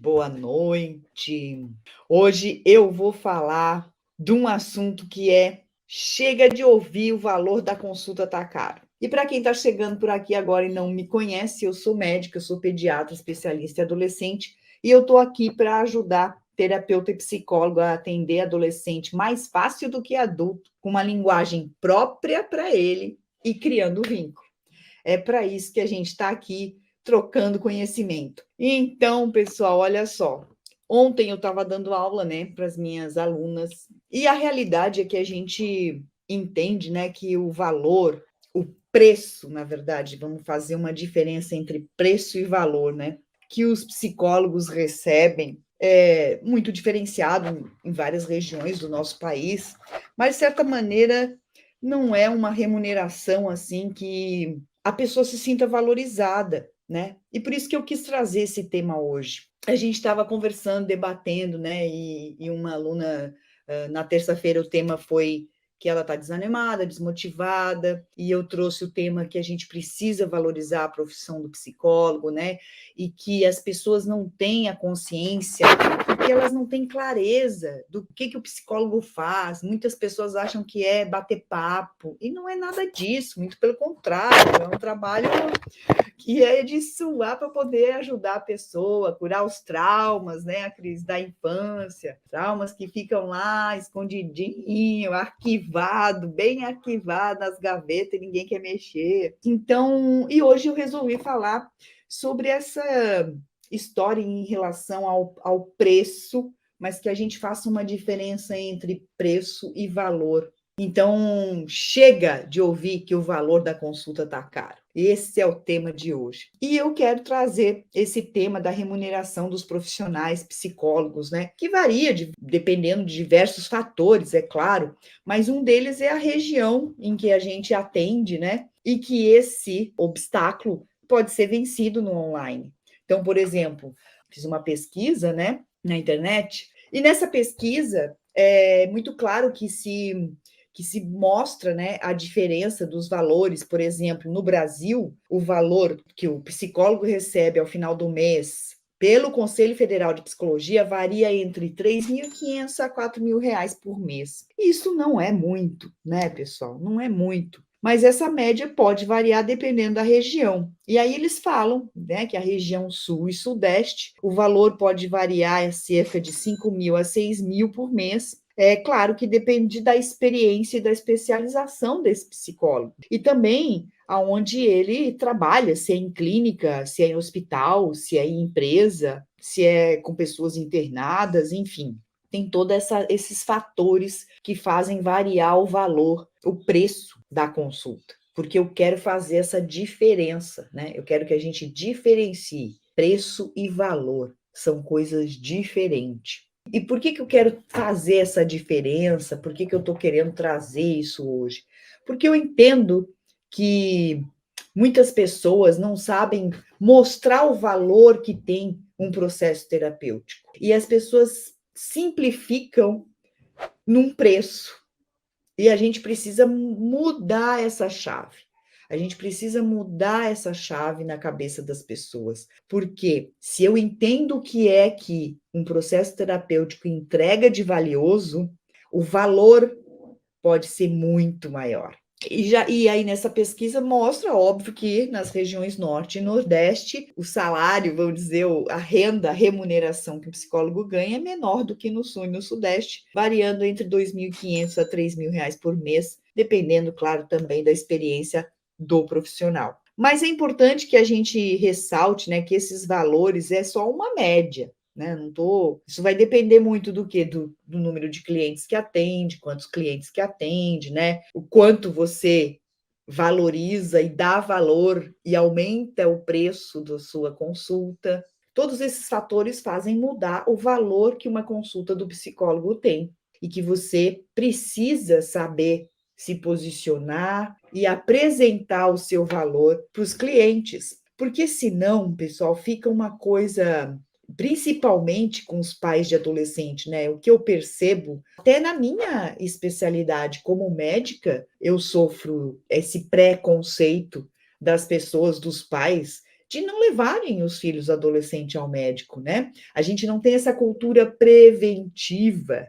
Boa noite. Hoje eu vou falar de um assunto que chega de ouvir o valor da consulta tá caro. E para quem está chegando por aqui agora e não me conhece, eu sou médica, eu sou pediatra, especialista em adolescente, e eu estou aqui para ajudar terapeuta e psicólogo a atender adolescente mais fácil do que adulto, com uma linguagem própria para ele e criando vínculo. É para isso que a gente está aqui trocando conhecimento. Então, pessoal, olha só. Ontem eu estava dando aula, né, para as minhas alunas, e a realidade é que a gente entende, né, que o valor, o preço, na verdade, vamos fazer uma diferença entre preço e valor, né, que os psicólogos recebem é muito diferenciado em várias regiões do nosso país, mas de certa maneira não é uma remuneração assim que a pessoa se sinta valorizada, né? E por isso que eu quis trazer esse tema hoje. A gente estava conversando, debatendo, né? E uma aluna, na terça-feira, o tema foi que ela está desanimada, desmotivada, e eu trouxe o tema que a gente precisa valorizar a profissão do psicólogo, né? E que as pessoas não têm a consciência, porque elas não têm clareza do que o psicólogo faz. Muitas pessoas acham que é bater papo, e não é nada disso, muito pelo contrário, é um trabalho que é de suar para poder ajudar a pessoa a curar os traumas, né? A crise da infância, traumas que ficam lá escondidinho, arquivado, bem arquivado nas gavetas e ninguém quer mexer. Então, e hoje eu resolvi falar sobre essa história em relação ao preço, mas que a gente faça uma diferença entre preço e valor. Então, chega de ouvir que o valor da consulta está caro. Esse é o tema de hoje. E eu quero trazer esse tema da remuneração dos profissionais psicólogos, né? Que varia dependendo de diversos fatores, é claro, mas um deles é a região em que a gente atende, né? E que esse obstáculo pode ser vencido no online. Então, por exemplo, fiz uma pesquisa, né, na internet, e nessa pesquisa é muito claro que se mostra, né, a diferença dos valores. Por exemplo, no Brasil, o valor que o psicólogo recebe ao final do mês pelo Conselho Federal de Psicologia varia entre 3.500 a 4.000 reais por mês. Isso não é muito, né, pessoal? Não é muito. Mas essa média pode variar dependendo da região. E aí eles falam, né, que a região sul e sudeste, o valor pode variar cerca de 5.000 a 6.000 por mês. É claro que depende da experiência e da especialização desse psicólogo. E também aonde ele trabalha, se é em clínica, se é em hospital, se é em empresa, se é com pessoas internadas, enfim. Tem todos esses fatores que fazem variar o valor, o preço da consulta. Porque eu quero fazer essa diferença, né? Eu quero que a gente diferencie preço e valor. São coisas diferentes. E por que eu quero fazer essa diferença? Por que eu estou querendo trazer isso hoje? Porque eu entendo que muitas pessoas não sabem mostrar o valor que tem um processo terapêutico. E as pessoas simplificam num preço. E a gente precisa mudar essa chave. A gente precisa mudar essa chave na cabeça das pessoas. Porque se eu entendo o que é que um processo terapêutico entrega de valioso, o valor pode ser muito maior. E aí, nessa pesquisa, mostra, óbvio, que nas regiões norte e nordeste, o salário, vamos dizer, a renda, a remuneração que o psicólogo ganha é menor do que no sul e no sudeste, variando entre 2.500 a 3.000 reais por mês, dependendo, claro, também da experiência do profissional. Mas é importante que a gente ressalte, né, que esses valores é só uma média. Né? Não tô... Isso vai depender muito do que? Do número de clientes que atende, quantos clientes que atende, né? O quanto você valoriza e dá valor e aumenta o preço da sua consulta. Todos esses fatores fazem mudar o valor que uma consulta do psicólogo tem e que você precisa saber se posicionar e apresentar o seu valor para os clientes. Porque senão, pessoal, fica uma coisa, principalmente com os pais de adolescente, né? O que eu percebo, até na minha especialidade como médica, eu sofro esse preconceito das pessoas, dos pais, de não levarem os filhos adolescentes ao médico, né? A gente não tem essa cultura preventiva.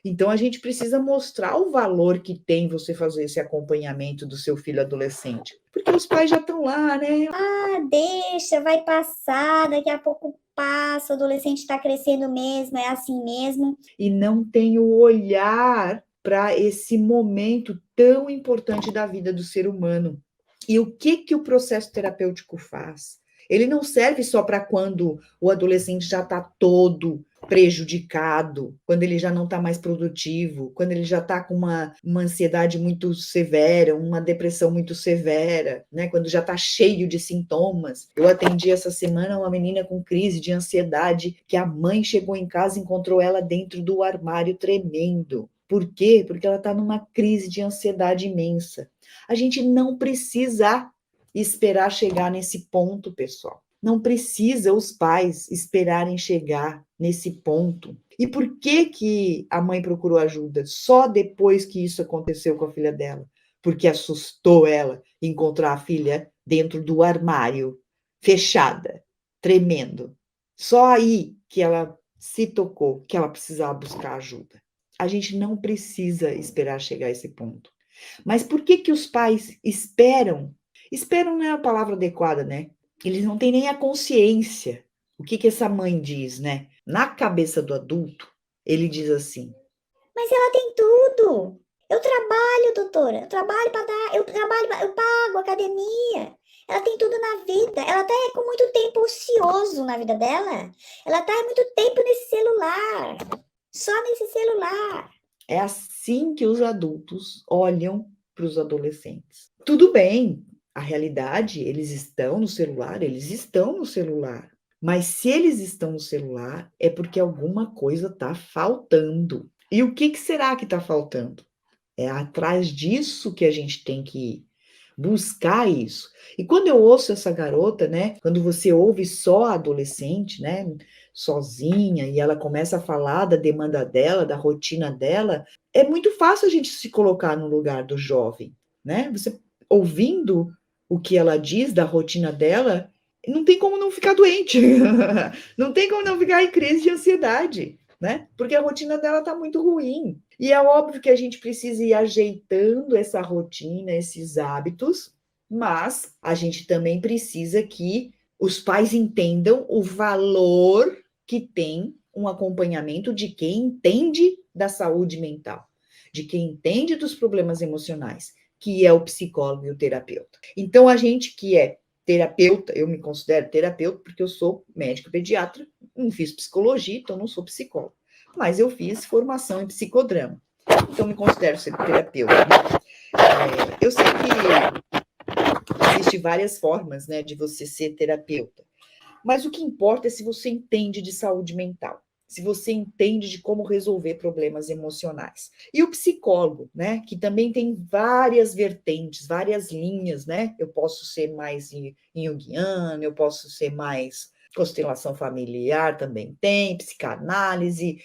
Então, a gente precisa mostrar o valor que tem você fazer esse acompanhamento do seu filho adolescente. Porque os pais já estão lá, né? Ah, deixa, vai passar, daqui a pouco passa, o adolescente está crescendo mesmo, é assim mesmo. E não tem o olhar para esse momento tão importante da vida do ser humano. E o que o processo terapêutico faz? Ele não serve só para quando o adolescente já está todo prejudicado, quando ele já não está mais produtivo, quando ele já está com uma ansiedade muito severa, uma depressão muito severa, né? Quando já está cheio de sintomas. Eu atendi essa semana uma menina com crise de ansiedade, que a mãe chegou em casa e encontrou ela dentro do armário tremendo. Por quê? Porque ela está numa crise de ansiedade imensa. A gente não precisa esperar chegar nesse ponto, pessoal. Não precisa os pais esperarem chegar nesse ponto. E por que a mãe procurou ajuda só depois que isso aconteceu com a filha dela? Porque assustou ela encontrar a filha dentro do armário, fechada, tremendo. Só aí que ela se tocou que ela precisava buscar ajuda. A gente não precisa esperar chegar a esse ponto. Mas por que os pais esperam? Esperam não é a palavra adequada, né? Eles não têm nem a consciência. O que essa mãe diz, né? Na cabeça do adulto, ele diz assim: Mas ela tem tudo. Eu trabalho, doutora, eu trabalho para dar, eu trabalho, eu pago academia. Ela tem tudo na vida. Ela tá com muito tempo ocioso na vida dela. Ela tá muito tempo nesse celular. Só nesse celular. é assim que os adultos olham para os adolescentes. Tudo bem, a realidade, eles estão no celular, eles estão no celular. Mas se eles estão no celular, é porque alguma coisa está faltando. E o que será que está faltando? É atrás disso que a gente tem que ir, buscar isso. E quando eu ouço essa garota, né, quando você ouve só a adolescente, né, sozinha, e ela começa a falar da demanda dela, da rotina dela, é muito fácil a gente se colocar no lugar do jovem, né? Você ouvindo o que ela diz da rotina dela, não tem como não ficar doente, não tem como não ficar em crise de ansiedade, né? Porque a rotina dela está muito ruim. E é óbvio que a gente precisa ir ajeitando essa rotina, esses hábitos, mas a gente também precisa que os pais entendam o valor que tem um acompanhamento de quem entende da saúde mental, de quem entende dos problemas emocionais, que é o psicólogo e o terapeuta. Então, a gente que é terapeuta, eu me considero terapeuta porque eu sou médico pediatra, não fiz psicologia, então não sou psicólogo. Mas eu fiz formação em psicodrama, então me considero ser terapeuta. Eu sei que existem várias formas, né, de você ser terapeuta, mas o que importa é se você entende de saúde mental, se você entende de como resolver problemas emocionais. E o psicólogo, né, que também tem várias vertentes, várias linhas, né? Eu posso ser mais junguiano, eu posso ser mais constelação familiar, também tem, psicanálise,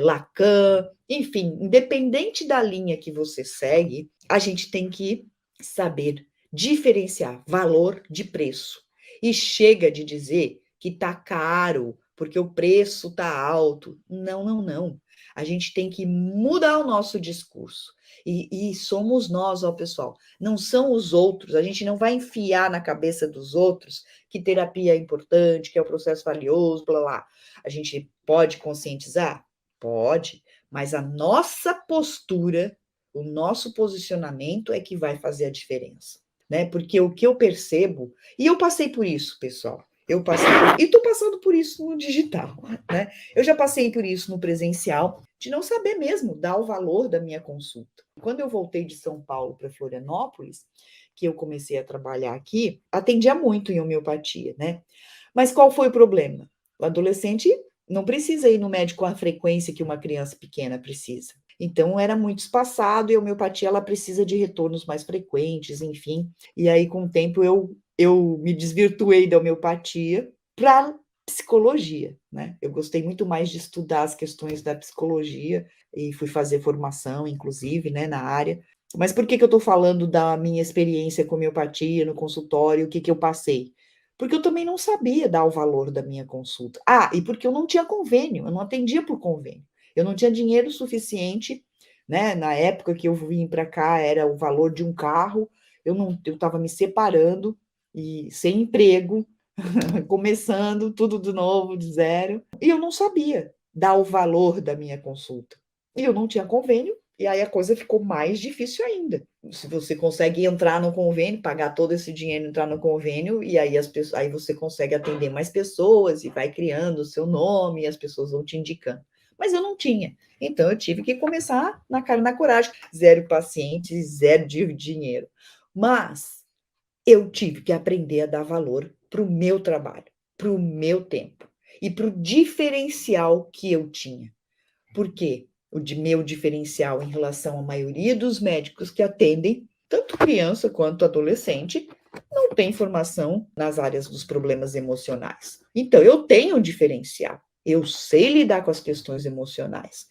Lacan, enfim, independente da linha que você segue, a gente tem que saber diferenciar valor de preço. E chega de dizer que tá caro, porque o preço tá alto. Não, não, não. A gente tem que mudar o nosso discurso. E somos nós, ó, pessoal. Não são os outros. A gente não vai enfiar na cabeça dos outros que terapia é importante, que é o processo valioso, blá, blá. A gente pode conscientizar? Pode. Mas a nossa postura, o nosso posicionamento é que vai fazer a diferença, né? Porque o que eu percebo, e eu passei por isso, pessoal. Eu passei e estou passando por isso no digital, né? Eu já passei por isso no presencial, de não saber mesmo dar o valor da minha consulta. Quando eu voltei de São Paulo para Florianópolis, que eu comecei a trabalhar aqui, atendia muito em homeopatia, né? Mas qual foi o problema? O adolescente não precisa ir no médico com a frequência que uma criança pequena precisa. Então, era muito espaçado e a homeopatia ela precisa de retornos mais frequentes, enfim. E aí, com o tempo, eu me desvirtuei da homeopatia para psicologia, né? Eu gostei muito mais de estudar as questões da psicologia e fui fazer formação, inclusive, né, na área. Mas por que eu estou falando da minha experiência com homeopatia no consultório, o que eu passei? Porque eu também não sabia dar o valor da minha consulta. Ah, e porque eu não tinha convênio, eu não atendia por convênio. Eu não tinha dinheiro suficiente, né? Na época que eu vim para cá, era o valor de um carro. Eu estava me separando e sem emprego, começando tudo de novo, de zero. E eu não sabia dar o valor da minha consulta. E eu não tinha convênio, e aí a coisa ficou mais difícil ainda. Se você consegue entrar no convênio, pagar todo esse dinheiro, entrar no convênio, e aí aí você consegue atender mais pessoas e vai criando o seu nome, e as pessoas vão te indicando. Mas eu não tinha. Então eu tive que começar na cara e na coragem. Zero pacientes, zero de dinheiro. Mas eu tive que aprender a dar valor para o meu trabalho, para o meu tempo e para o diferencial que eu tinha. Por quê? Meu diferencial em relação à maioria dos médicos que atendem, tanto criança quanto adolescente, não tem formação nas áreas dos problemas emocionais. Então, eu tenho um diferencial. Eu sei lidar com as questões emocionais.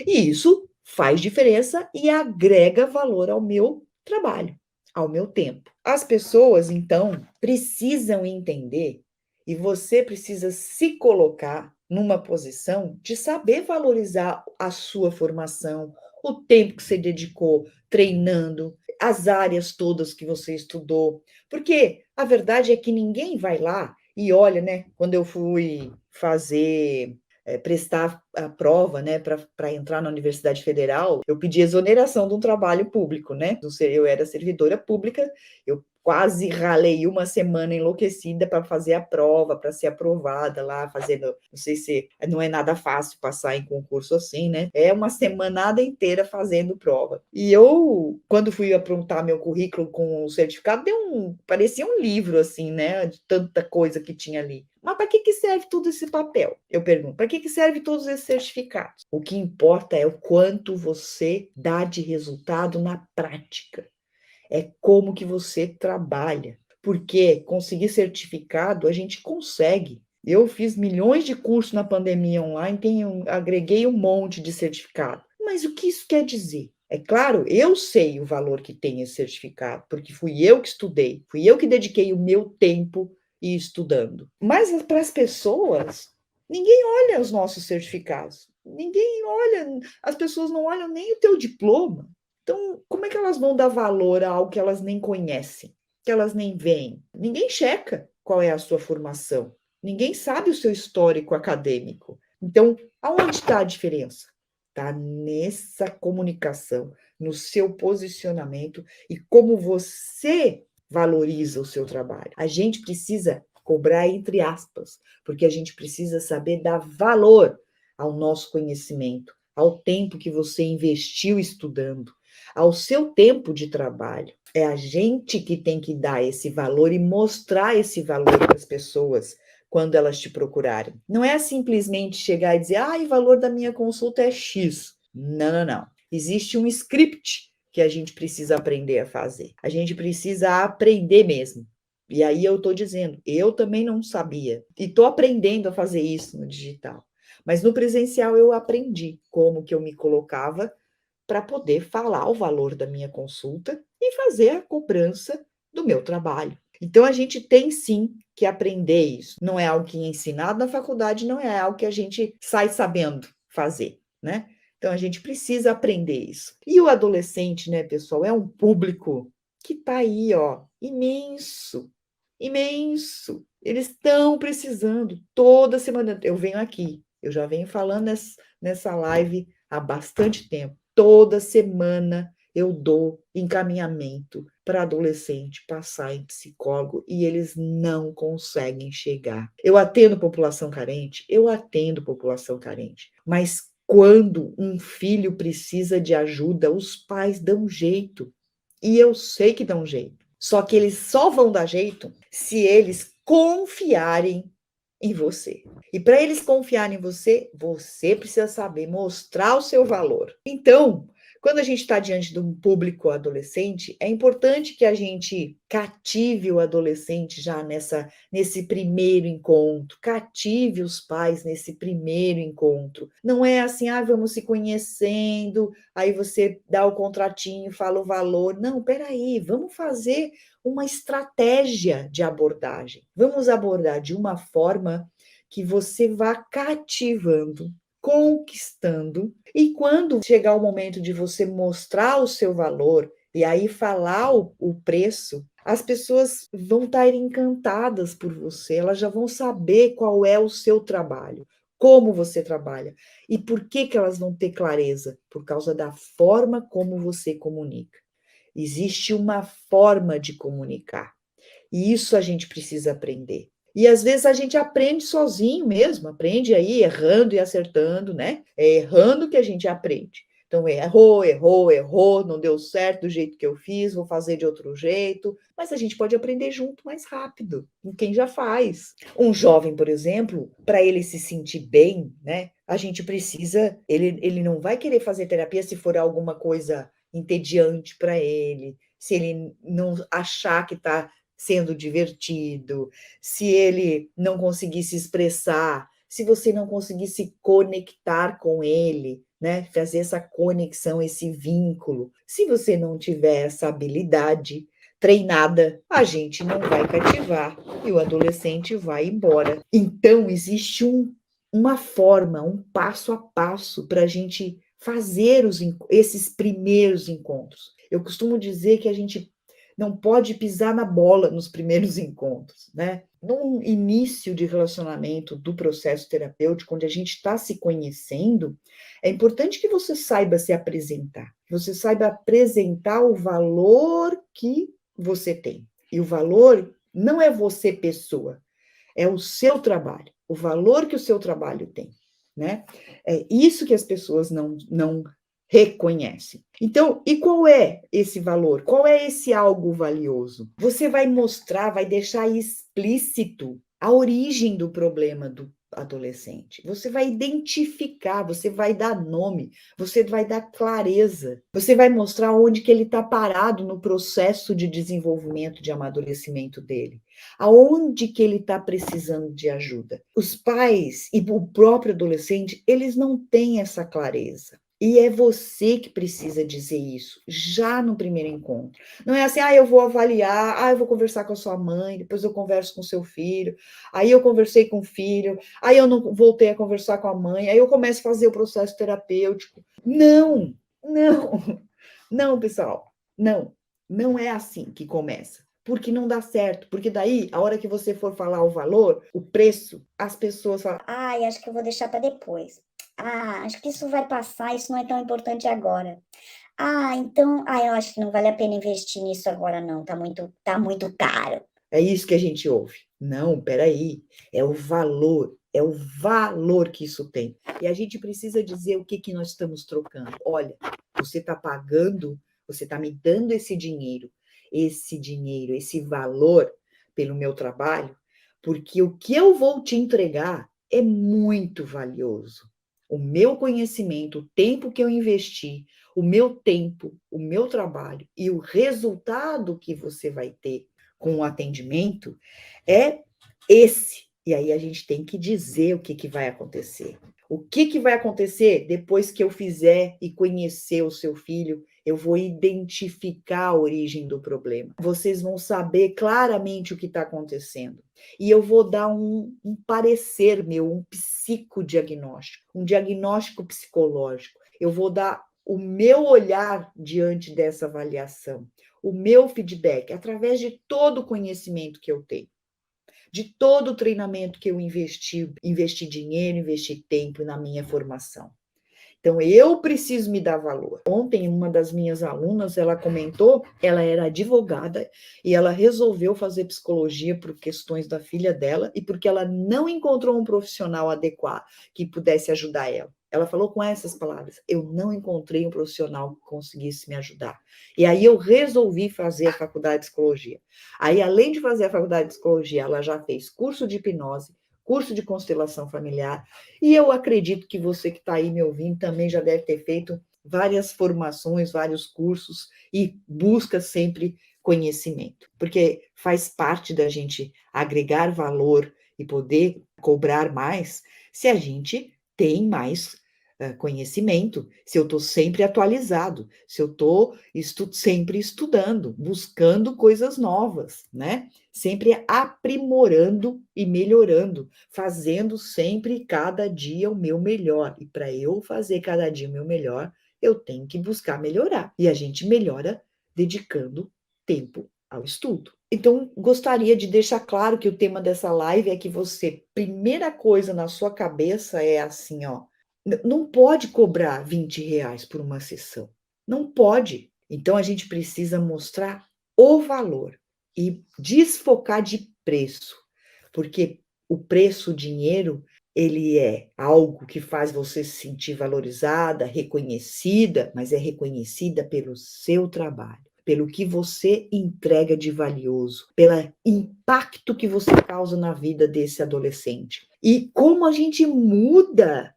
E isso faz diferença e agrega valor ao meu trabalho, ao meu tempo. As pessoas, então, precisam entender e você precisa se colocar numa posição de saber valorizar a sua formação, o tempo que você dedicou treinando, as áreas todas que você estudou. Porque a verdade é que ninguém vai lá e olha, né? Quando eu fui fazer prestar a prova, né, para entrar na Universidade Federal, eu pedi exoneração de um trabalho público, né? Eu era servidora pública, eu quase ralei uma semana enlouquecida para fazer a prova, para ser aprovada lá, fazendo, não sei se não é nada fácil passar em concurso assim, né? É uma semanada inteira fazendo prova. E eu, quando fui aprontar meu currículo com o certificado, parecia um livro assim, né? De tanta coisa que tinha ali. Mas para que serve todo esse papel? Eu pergunto, para que serve todos esses certificados? O que importa é o quanto você dá de resultado na prática. É como que você trabalha. Porque conseguir certificado a gente consegue. Eu fiz milhões de cursos na pandemia online, agreguei um monte de certificado. Mas o que isso quer dizer? É claro, eu sei o valor que tem esse certificado, porque fui eu que estudei, fui eu que dediquei o meu tempo e estudando. Mas para as pessoas, ninguém olha os nossos certificados. Ninguém olha, as pessoas não olham nem o teu diploma. Então, como é que elas vão dar valor a algo que elas nem conhecem, que elas nem veem? Ninguém checa qual é a sua formação. Ninguém sabe o seu histórico acadêmico. Então, aonde está a diferença? Está nessa comunicação, no seu posicionamento e como você valoriza o seu trabalho. A gente precisa cobrar entre aspas, porque a gente precisa saber dar valor ao nosso conhecimento, ao tempo que você investiu estudando, ao seu tempo de trabalho. É a gente que tem que dar esse valor e mostrar esse valor para as pessoas quando elas te procurarem. Não é simplesmente chegar e dizer, o valor da minha consulta é X. Não, não, não. Existe um script que a gente precisa aprender a fazer. A gente precisa aprender mesmo. E aí eu estou dizendo, eu também não sabia. E estou aprendendo a fazer isso no digital. Mas no presencial eu aprendi como que eu me colocava para poder falar o valor da minha consulta e fazer a cobrança do meu trabalho. Então, a gente tem sim que aprender isso. Não é algo que é ensinado na faculdade, não é algo que a gente sai sabendo fazer, né? Então, a gente precisa aprender isso. E o adolescente, né, pessoal, é um público que está aí, ó, imenso, imenso. Eles estão precisando. Toda semana eu venho aqui, eu já venho falando nessa live há bastante tempo. Toda semana eu dou encaminhamento para adolescente passar em psicólogo e eles não conseguem chegar. Eu atendo população carente, mas quando um filho precisa de ajuda, os pais dão jeito. E eu sei que dão jeito. Só que eles só vão dar jeito se eles confiarem em você. E para eles confiarem em você, você precisa saber mostrar o seu valor. Então, Quando a gente está diante de um público adolescente, é importante que a gente cative o adolescente já nesse primeiro encontro, cative os pais nesse primeiro encontro. Não é assim, vamos se conhecendo, aí você dá o contratinho, fala o valor. Não, peraí, vamos fazer uma estratégia de abordagem. Vamos abordar de uma forma que você vá cativando, conquistando, e quando chegar o momento de você mostrar o seu valor e aí falar o preço, as pessoas vão estar encantadas por você, elas já vão saber qual é o seu trabalho, como você trabalha. E por que elas vão ter clareza? Por causa da forma como você comunica. Existe uma forma de comunicar. E isso a gente precisa aprender. E às vezes a gente aprende sozinho mesmo, aprende aí errando e acertando, né? É errando que a gente aprende. Então, errou, não deu certo do jeito que eu fiz, vou fazer de outro jeito. Mas a gente pode aprender junto mais rápido, com quem já faz. Um jovem, por exemplo, para ele se sentir bem, né? A gente precisa. Ele não vai querer fazer terapia se for alguma coisa entediante para ele, se ele não achar que está sendo divertido, se ele não conseguir se expressar, se você não conseguir se conectar com ele, né? Fazer essa conexão, esse vínculo. Se você não tiver essa habilidade treinada, a gente não vai cativar e o adolescente vai embora. Então, existe uma forma, um passo a passo para a gente fazer esses primeiros encontros. Eu costumo dizer que a gente não pode pisar na bola nos primeiros encontros, né? No início de relacionamento do processo terapêutico, onde a gente está se conhecendo, é importante que você saiba se apresentar, que você saiba apresentar o valor que você tem. E o valor não é você, pessoa, é o seu trabalho, o valor que o seu trabalho tem, né? É isso que as pessoas não reconhecem. Então, e qual é esse valor? Qual é esse algo valioso? Você vai mostrar, vai deixar explícito a origem do problema do adolescente. Você vai identificar, você vai dar nome, você vai dar clareza, você vai mostrar onde que ele está parado no processo de desenvolvimento, de amadurecimento dele, aonde que ele está precisando de ajuda. Os pais e o próprio adolescente, eles não têm essa clareza. E é você que precisa dizer isso, já no primeiro encontro. Não é assim, eu vou avaliar, eu vou conversar com a sua mãe, depois eu converso com o seu filho, aí eu conversei com o filho, aí eu não voltei a conversar com a mãe, aí eu começo a fazer o processo terapêutico. Não, não, pessoal, não é assim que começa. Porque não dá certo, porque daí, a hora que você for falar o valor, o preço, as pessoas falam, Acho que eu vou deixar para depois. Acho que isso vai passar, isso não é tão importante agora. Então, eu acho que não vale a pena investir nisso agora não, tá muito caro. é isso que a gente ouve. Não, peraí, é o valor que isso tem. E a gente precisa dizer o que nós estamos trocando. Olha, você está pagando, você está me dando esse dinheiro, esse valor pelo meu trabalho, porque o que eu vou te entregar é muito valioso. O meu conhecimento, o tempo que eu investi, o meu tempo, o meu trabalho e o resultado que você vai ter com o atendimento é esse. E aí a gente tem que dizer o que vai acontecer. O que vai acontecer depois que eu fizer e conhecer o seu filho? Eu vou identificar a origem do problema. Vocês vão saber claramente o que está acontecendo. E eu vou dar um parecer meu, um psicodiagnóstico, um diagnóstico psicológico. Eu vou dar o meu olhar diante dessa avaliação, o meu feedback, através de todo o conhecimento que eu tenho, de todo o treinamento que eu investi dinheiro, investi tempo na minha formação. Então, eu preciso me dar valor. Ontem, uma das minhas alunas, ela comentou, ela era advogada e ela resolveu fazer psicologia por questões da filha dela e porque ela não encontrou um profissional adequado que pudesse ajudar ela. Ela falou com essas palavras, eu não encontrei um profissional que conseguisse me ajudar. E aí eu resolvi fazer a faculdade de psicologia. Aí, além de fazer a faculdade de psicologia, ela já fez curso de hipnose, curso de constelação familiar, e eu acredito que você que está aí me ouvindo também já deve ter feito várias formações, vários cursos e busca sempre conhecimento, porque faz parte da gente agregar valor e poder cobrar mais se a gente tem mais conhecimento, se eu estou sempre atualizado, se eu estou sempre estudando, buscando coisas novas, né? Sempre aprimorando e melhorando, fazendo sempre cada dia o meu melhor. E para eu fazer cada dia o meu melhor, eu tenho que buscar melhorar. E a gente melhora dedicando tempo ao estudo. Então, gostaria de deixar claro que o tema dessa live é que você, primeira coisa na sua cabeça é assim, ó, não pode cobrar R$ 20 por uma sessão. Não pode. Então, a gente precisa mostrar o valor e desfocar de preço, porque o preço, o dinheiro, ele é algo que faz você se sentir valorizada, reconhecida, mas é reconhecida pelo seu trabalho, pelo que você entrega de valioso, pelo impacto que você causa na vida desse adolescente. E como a gente muda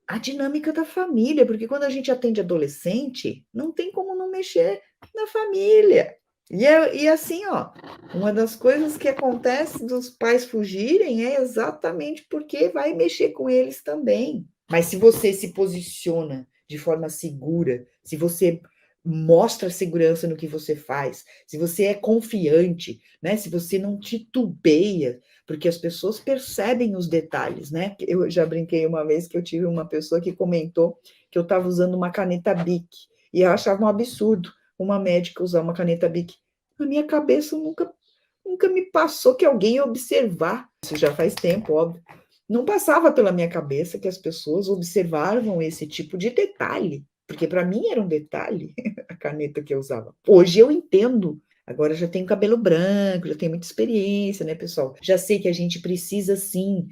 a dinâmica da família, porque quando a gente atende adolescente, não tem como não mexer na família. E assim, ó, uma das coisas que acontece dos pais fugirem é exatamente porque vai mexer com eles também. Mas se você se posiciona de forma segura, se você mostra segurança no que você faz, se você é confiante, né? Se você não titubeia, porque as pessoas percebem os detalhes, né? Eu já brinquei uma vez que eu tive uma pessoa que comentou que eu estava usando uma caneta Bic e eu achava um absurdo uma médica usar uma caneta Bic. Na minha cabeça nunca me passou que alguém ia observar. Isso já faz tempo, óbvio. Não passava pela minha cabeça que as pessoas observavam esse tipo de detalhe, porque para mim era um detalhe a caneta que eu usava. Hoje eu entendo. Agora já tenho cabelo branco, já tenho muita experiência, né, pessoal? Já sei que a gente precisa sim,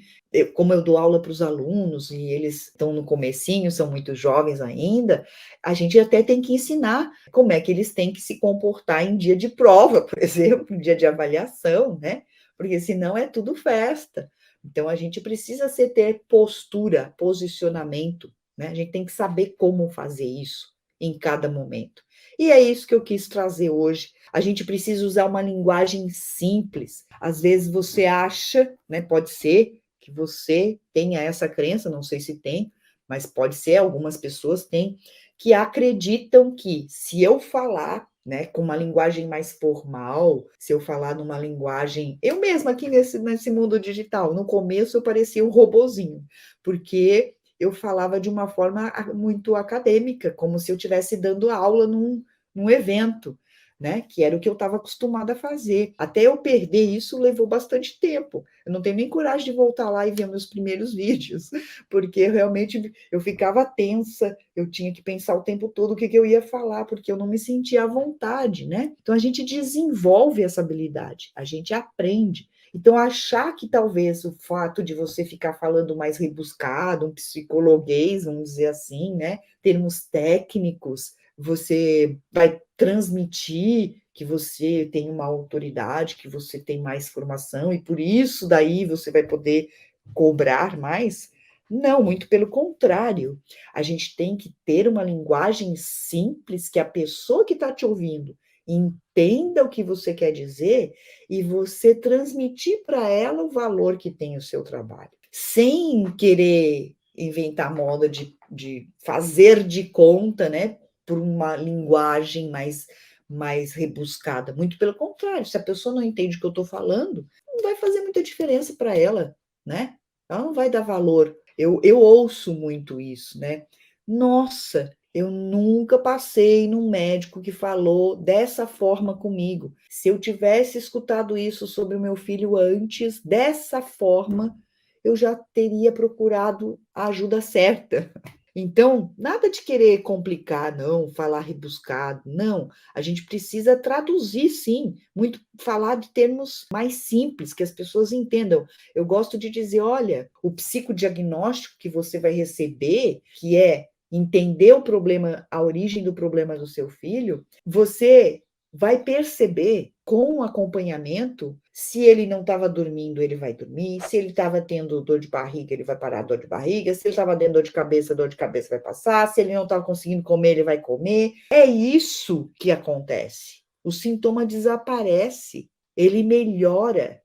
como eu dou aula para os alunos e eles estão no comecinho, são muito jovens ainda, a gente até tem que ensinar como é que eles têm que se comportar em dia de prova, por exemplo, em dia de avaliação, né? Porque senão é tudo festa. Então a gente precisa ter postura, posicionamento, né? A gente tem que saber como fazer isso em cada momento. E é isso que eu quis trazer hoje. A gente precisa usar uma linguagem simples. Às vezes você acha, né? Pode ser que você tenha essa crença, não sei se tem, mas pode ser, algumas pessoas têm, que acreditam que se eu falar, né, com uma linguagem mais formal, se eu falar numa linguagem... Eu mesma aqui nesse mundo digital, no começo eu parecia um robozinho, porque eu falava de uma forma muito acadêmica, como se eu estivesse dando aula num evento, né? Que era o que eu estava acostumada a fazer. Até eu perder isso levou bastante tempo. Eu não tenho nem coragem de voltar lá e ver meus primeiros vídeos, porque realmente eu ficava tensa, eu tinha que pensar o tempo todo o que eu ia falar, porque eu não me sentia à vontade, né? Então a gente desenvolve essa habilidade, a gente aprende. Então, achar que talvez o fato de você ficar falando mais rebuscado, um psicologuês, vamos dizer assim, né? Termos técnicos, você vai transmitir que você tem uma autoridade, que você tem mais formação, e por isso daí você vai poder cobrar mais. Não, muito pelo contrário. A gente tem que ter uma linguagem simples que a pessoa que está te ouvindo entenda o que você quer dizer e você transmitir para ela o valor que tem o seu trabalho, sem querer inventar moda de fazer de conta, né, por uma linguagem mais rebuscada. Muito pelo contrário, se a pessoa não entende o que eu estou falando, não vai fazer muita diferença para ela, né? Ela não vai dar valor. Eu ouço muito isso, né? Nossa, eu nunca passei num médico que falou dessa forma comigo. Se eu tivesse escutado isso sobre o meu filho antes, dessa forma, eu já teria procurado a ajuda certa. Então, nada de querer complicar, não, falar rebuscado, não. A gente precisa traduzir, sim, muito falar de termos mais simples, que as pessoas entendam. Eu gosto de dizer, olha, o psicodiagnóstico que você vai receber, que é entender o problema, a origem do problema do seu filho, você vai perceber com o acompanhamento, se ele não estava dormindo, ele vai dormir. Se ele estava tendo dor de barriga, ele vai parar a dor de barriga. Se ele estava tendo dor de cabeça vai passar. Se ele não estava conseguindo comer, ele vai comer. É isso que acontece. O sintoma desaparece, ele melhora.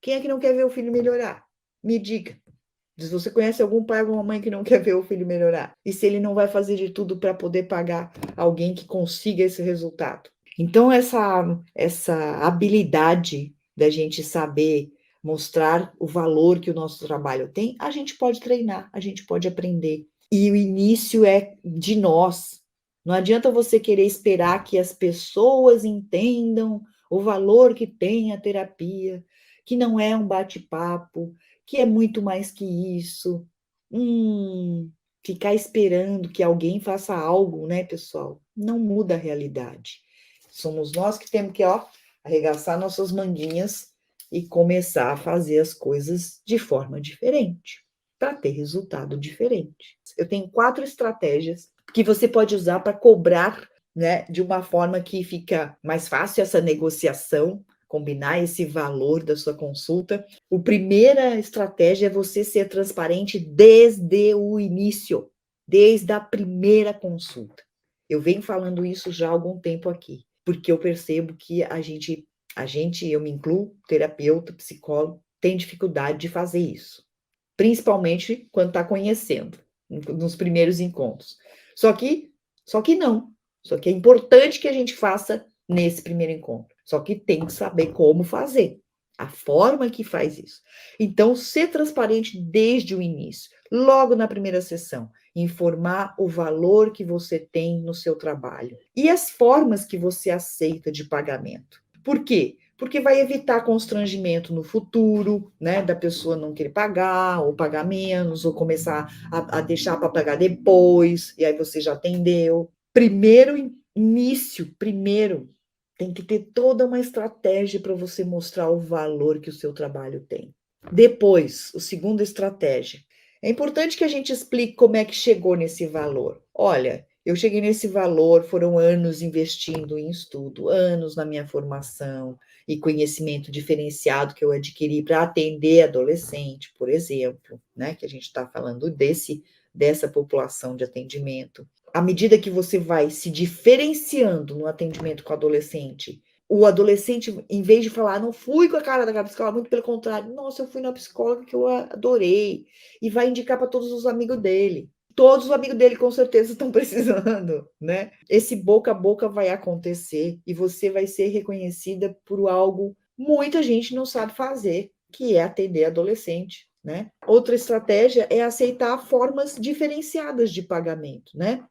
Quem é que não quer ver o filho melhorar? Me diga. Se você conhece algum pai ou alguma mãe que não quer ver o filho melhorar, e se ele não vai fazer de tudo para poder pagar alguém que consiga esse resultado. Então, essa habilidade da gente saber mostrar o valor que o nosso trabalho tem, a gente pode treinar, a gente pode aprender. E o início é de nós. Não adianta você querer esperar que as pessoas entendam o valor que tem a terapia, que não é um bate-papo, que é muito mais que isso. Ficar esperando que alguém faça algo, né, pessoal? Não muda a realidade. Somos nós que temos que, arregaçar nossas manguinhas e começar a fazer as coisas de forma diferente, para ter resultado diferente. Eu tenho 4 estratégias que você pode usar para cobrar, né, de uma forma que fica mais fácil essa negociação, combinar esse valor da sua consulta. A primeira estratégia é você ser transparente desde o início, desde a primeira consulta. Eu venho falando isso já há algum tempo aqui, porque eu percebo que a gente, eu me incluo, terapeuta, psicólogo, tem dificuldade de fazer isso, principalmente quando está conhecendo, nos primeiros encontros. Só que não. Só que é importante que a gente faça nesse primeiro encontro. Só que tem que saber como fazer, a forma que faz isso. Então, ser transparente desde o início, logo na primeira sessão, informar o valor que você tem no seu trabalho e as formas que você aceita de pagamento. Por quê? Porque vai evitar constrangimento no futuro, né, da pessoa não querer pagar, ou pagar menos, ou começar a deixar para pagar depois, e aí você já atendeu. Primeiro, tem que ter toda uma estratégia para você mostrar o valor que o seu trabalho tem. Depois, a segunda estratégia. É importante que a gente explique como é que chegou nesse valor. Olha, eu cheguei nesse valor, foram anos investindo em estudo, anos na minha formação e conhecimento diferenciado que eu adquiri para atender adolescente, por exemplo, né? Que a gente está falando dessa população de atendimento. À medida que você vai se diferenciando no atendimento com o adolescente, em vez de falar, não fui com a cara da psicóloga, muito pelo contrário, nossa, eu fui na psicóloga que eu adorei, e vai indicar para todos os amigos dele. Todos os amigos dele com certeza estão precisando, né? Esse boca a boca vai acontecer e você vai ser reconhecida por algo muita gente não sabe fazer, que é atender adolescente, né? Outra estratégia é aceitar formas diferenciadas de pagamento, né?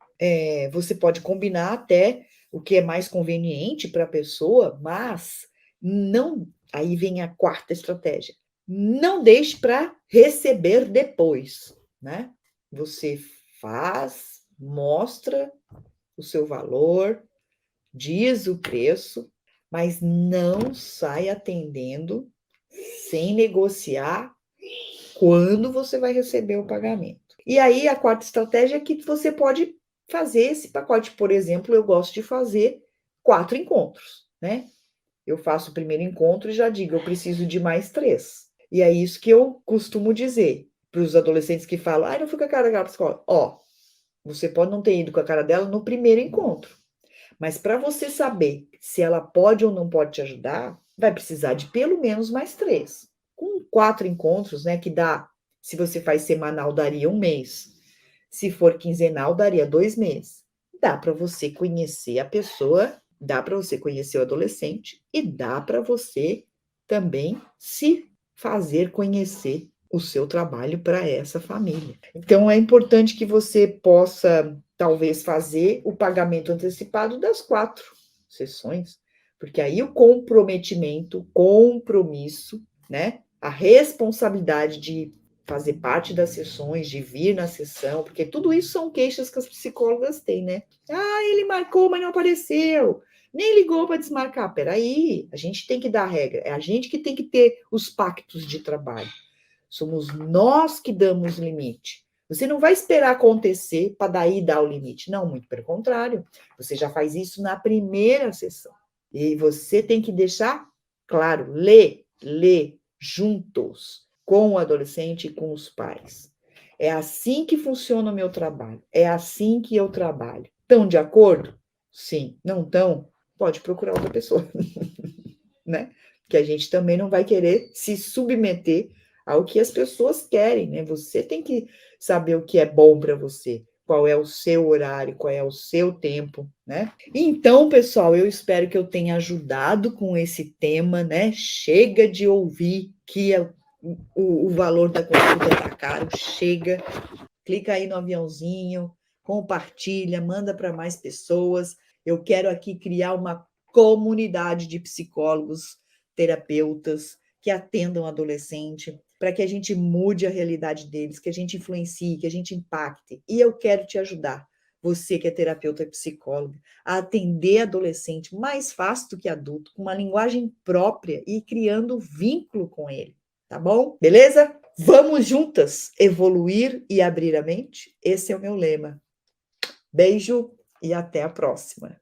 Você pode combinar até o que é mais conveniente para a pessoa, mas não. Aí vem a quarta estratégia. Não deixe para receber depois, né? Você faz, mostra o seu valor, diz o preço, mas não sai atendendo sem negociar quando você vai receber o pagamento. E aí a quarta estratégia é que você pode fazer esse pacote. Por exemplo, eu gosto de fazer 4 encontros, né? Eu faço o primeiro encontro e já digo, eu preciso de mais 3. E é isso que eu costumo dizer para os adolescentes que falam, não fui com a cara da psicóloga. Você pode não ter ido com a cara dela no primeiro encontro, mas para você saber se ela pode ou não pode te ajudar, vai precisar de pelo menos mais 3. Com 4 encontros, né, que dá, se você faz semanal, daria 1 mês. Se for quinzenal, daria 2 meses. Dá para você conhecer a pessoa, dá para você conhecer o adolescente e dá para você também se fazer conhecer o seu trabalho para essa família. Então, é importante que você possa, talvez, fazer o pagamento antecipado das 4 sessões, porque aí o compromisso, né? A responsabilidade de fazer parte das sessões, de vir na sessão, porque tudo isso são queixas que as psicólogas têm, né? Ele marcou, mas não apareceu. Nem ligou para desmarcar. Peraí, a gente tem que dar regra. É a gente que tem que ter os pactos de trabalho. Somos nós que damos limite. Você não vai esperar acontecer para daí dar o limite. Não, muito pelo contrário. Você já faz isso na primeira sessão. E você tem que deixar claro, ler juntos com o adolescente e com os pais. É assim que funciona o meu trabalho. É assim que eu trabalho. Estão de acordo? Sim. Não estão? Pode procurar outra pessoa, né? Que a gente também não vai querer se submeter ao que as pessoas querem, né? Você tem que saber o que é bom para você, qual é o seu horário, qual é o seu tempo, né? Então, pessoal, eu espero que eu tenha ajudado com esse tema, né? Chega de ouvir que o valor da consulta tá caro, chega. Clica aí no aviãozinho, compartilha, manda para mais pessoas. Eu quero aqui criar uma comunidade de psicólogos, terapeutas que atendam adolescente, para que a gente mude a realidade deles, que a gente influencie, que a gente impacte. E eu quero te ajudar, você que é terapeuta e psicóloga, a atender adolescente mais fácil do que adulto, com uma linguagem própria e criando vínculo com ele. Tá bom? Beleza? Vamos juntas evoluir e abrir a mente? Esse é o meu lema. Beijo e até a próxima.